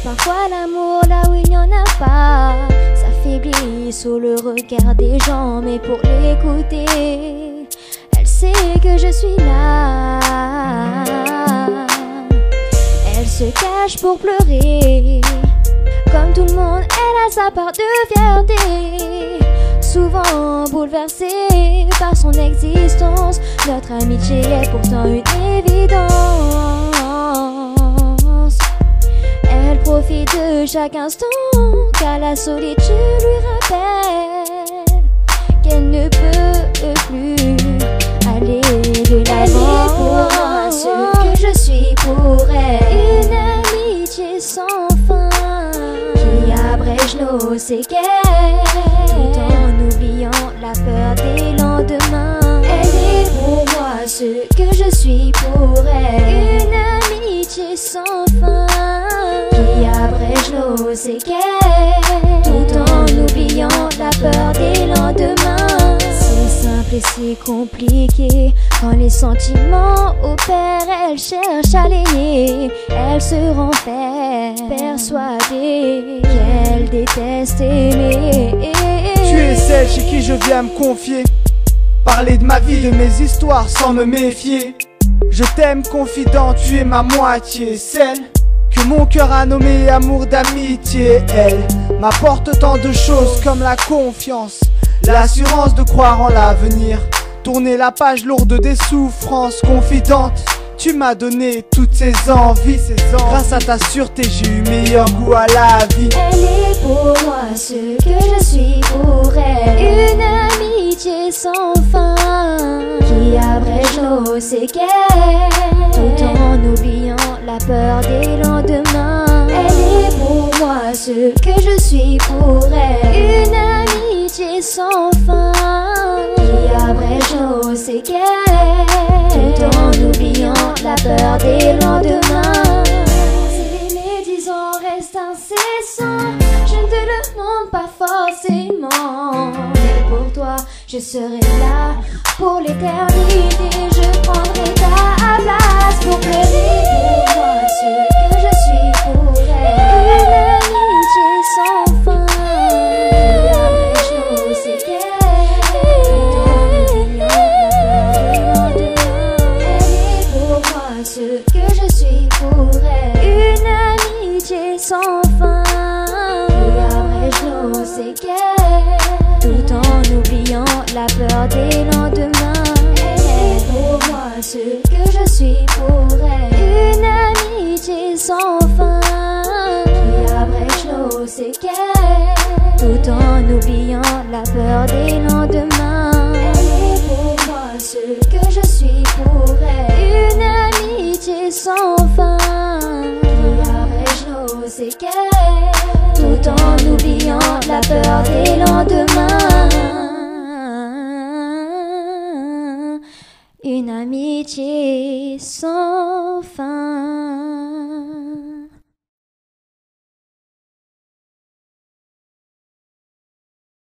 Parfois l'amour là où il n'y en a pas s'affaiblit sous le regard des gens, mais pour l'écouter, elle sait que je suis là. Elle se cache pour pleurer, comme tout le monde, elle a sa part de fierté. Souvent bouleversée par son existence, notre amitié est pourtant une évidence. Elle profite de chaque instant, car la solitude lui rappelle qu'elle ne peut plus aller de l'avant. Elle est pour moi ce que je suis pour elle, une amitié sans fin qui abrège nos séquelles, tout en oubliant la peur des lendemains. Elle est pour moi ce que je suis pour elle, une amitié sans fin qui abrège nos séquelles, tout en oubliant la peur des lendemains. C'est simple et c'est compliqué, quand les sentiments opèrent, elle cherche à les nier. Elle se renferme, persuadée qu'elle déteste aimer. Tu es celle chez qui je viens me confier, parler de ma vie, de mes histoires sans me méfier. Je t'aime confident, tu es ma moitié, celle que mon cœur a nommée amour d'amitié. Elle m'apporte tant de choses comme la confiance, l'assurance de croire en l'avenir, tourner la page lourde des souffrances. Confidente, tu m'as donné toutes ces envies, grâce à ta sûreté j'ai eu meilleur goût à la vie. Elle est pour moi ce que je suis pour elle, une amitié sans fin qui abrège nos séquelles, tout en oubliant la peur des lendemains. Elle est pour moi ce que je suis pour elle, une amitié sans fin qui abrège nos séquelles, tout en oubliant la peur des lendemains. Si les 10 ans restent incessants, je ne te le demande pas forcément, mais pour toi je serai là pour l'éternité. Je prendrai ta place pour pleurer pour moi ce que je suis pour elle, une amitié sans fin qui abrège nos séquelles, tout en oubliant la peur des lendemains. Elle est pour moi ce que je suis pour elle, une amitié sans fin qui abrège nos séquelles, tout en oubliant la peur des lendemains. Elle est pour moi ce que je suis pour elle, une amitié sans fin qui abrège nos séquelles, tout en oubliant la peur des lendemains. Elle est pour moi ce que je suis pour elle, une amitié sans fin qui abrège nos séquelles, tout en oubliant la peur des lendemains. Une amitié sans fin.